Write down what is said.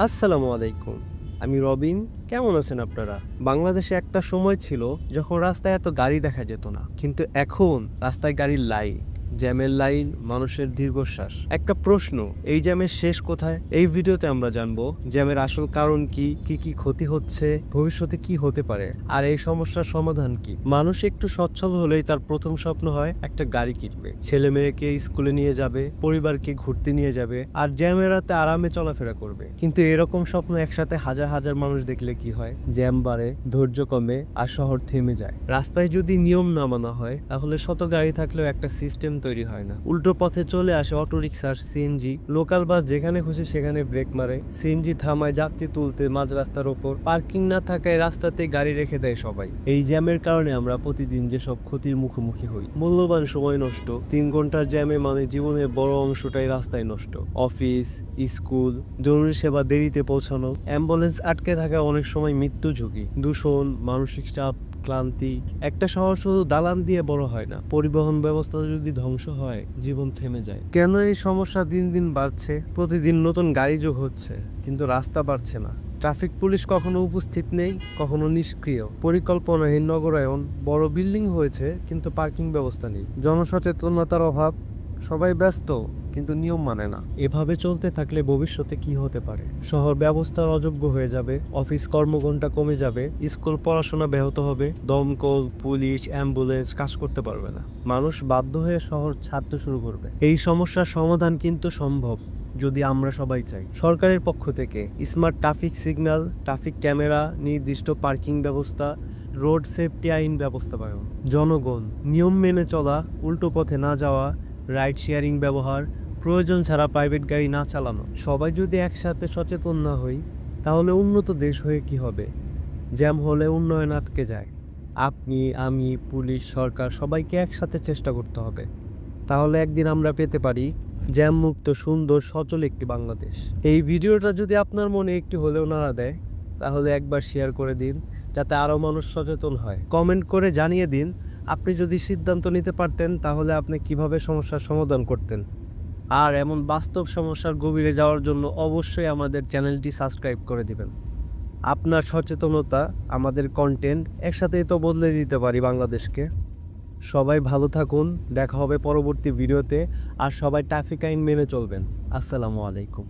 আসসালামু আলাইকুম। আমি রবিন। কেমন আছেন আপনারা? বাংলাদেশে একটা সময় ছিল যখন রাস্তায় এত গাড়ি দেখা যেত না, কিন্তু এখন রাস্তায় গাড়ির লাইন, জ্যামের লাইন, মানুষের দীর্ঘশ্বাস। একটা প্রশ্ন, এই জ্যামের শেষ কোথায়? এই ভিডিওতে আমরা জানবো জ্যামের আসল কারণ কি, কি কি ক্ষতি হচ্ছে, ভবিষ্যতে কি হতে পারে, আর এই সমস্যার সমাধান কি। মানুষ একটু সচ্ছল হলেই তার প্রথম স্বপ্ন হয় একটা গাড়ি কিনবে, ছেলে মেয়েকে স্কুলে নিয়ে যাবে, পরিবারকে ঘুরতে নিয়ে যাবে, আর জ্যামের রাতে আরামে চলাফেরা করবে। কিন্তু এরকম স্বপ্ন একসাথে হাজার হাজার মানুষ দেখলে কি হয়? জ্যাম বাড়ে, ধৈর্য কমে, আর শহর থেমে যায়। রাস্তায় যদি নিয়ম না মানা হয়, তাহলে শত গাড়ি থাকলেও একটা সিস্টেম তৈরি হয় না। উল্টো পথে চলে আসে অটোরিকশা, সিএনজি, লোকাল বাস যেখানে খুশি সেখানে ব্রেক মারে, সিএনজি থামায় যাত্রী তুলতে মাঝ রাস্তার ওপর, পার্কিং না থাকায় রাস্তাতে গাড়ি রেখে দেয় সবাই। এই জ্যামের কারণে আমরা প্রতিদিন যেসব ক্ষতির মুখোমুখি হই। মূল্যবান সময় নষ্ট, 3 ঘন্টার জ্যামে মানে জীবনের বড় অংশটাই রাস্তায় নষ্ট। অফিস, স্কুল, জরুরি সেবা দেরিতে পৌঁছানো, অ্যাম্বুলেন্স আটকে থাকা, অনেক সময় মৃত্যু ঝুঁকি, দূষণ, মানসিক চাপ, ক্লান্তি। একটা শহর শুধু দালান দিয়ে বড় হয় না, পরিবহন ব্যবস্থা যদি ধ্বংস হয়, জীবন থেমে যায়। কেন এই সমস্যা দিন দিন বাড়ছে? প্রতিদিন নতুন গাড়ি যোগ হচ্ছে, কিন্তু রাস্তা বাড়ছে না। ট্রাফিক পুলিশ কখনো উপস্থিত নেই, কখনো নিষ্ক্রিয়। পরিকল্পনাহীন নগরায়ন, বড় বিল্ডিং হয়েছে কিন্তু পার্কিং ব্যবস্থা নেই। জনসচেতনতার অভাব, সবাই ব্যস্ত কিন্তু নিয়ম মানে না। এভাবে চলতে থাকলে ভবিষ্যতে কি হতে পারে? শহর ব্যবস্থার অযোগ্য হয়ে যাবে, অফিস কর্মঘণ্টা কমে যাবে, স্কুল পড়াশোনা ব্যাহত হবে, দমকল, পুলিশ, অ্যাম্বুলেন্স কাজ করতে পারবে না। মানুষ বাধ্য হয়ে শহর ছাড়তে শুরু করবে। এই সমস্যার সমাধান কিন্তু সম্ভব, যদি আমরা সবাই চাই। সরকারের পক্ষ থেকে smart traffic signal, traffic camera, নির্দিষ্ট পার্কিং ব্যবস্থা, রোড সেফটি আইন ব্যবস্থাপন। জনগণ, নিয়ম মেনে চলা, উল্টো পথে না যাওয়া, রাইড শেয়ারিং ব্যবহার, প্রয়োজন ছাড়া প্রাইভেট গাড়ি না চালানো। সবাই যদি একসাথে সচেতন না হই, তাহলে উন্নত দেশ হয়ে কি হবে? জ্যাম হলে উন্নয়ন আটকে যায়। আপনি, আমি, পুলিশ, সরকার সবাইকে একসাথে চেষ্টা করতে হবে। তাহলে একদিন আমরা পেতে পারি জ্যাম মুক্ত, সুন্দর, সচল একটি বাংলাদেশ। এই ভিডিওটা যদি আপনার মনে একটু হলেও নাড়া দেয়, তাহলে একবার শেয়ার করে দিন, যাতে আরও মানুষ সচেতন হয়। কমেন্ট করে জানিয়ে দিন, আপনি যদি সিদ্ধান্ত নিতে পারতেন তাহলে আপনি কিভাবে সমস্যার সমাধান করতেন। আর এমন বাস্তব সমস্যার গভীরে যাওয়ার জন্য অবশ্যই আমাদের চ্যানেলটি সাবস্ক্রাইব করে দিবেন। আপনার সচেতনতা, আমাদের কন্টেন্ট, একসাথেই তো বদলে দিতে পারি বাংলাদেশকে। সবাই ভালো থাকুন, দেখা হবে পরবর্তী ভিডিওতে। আর সবাই ট্রাফিক আইন মেনে চলবেন। আসসালামু আলাইকুম।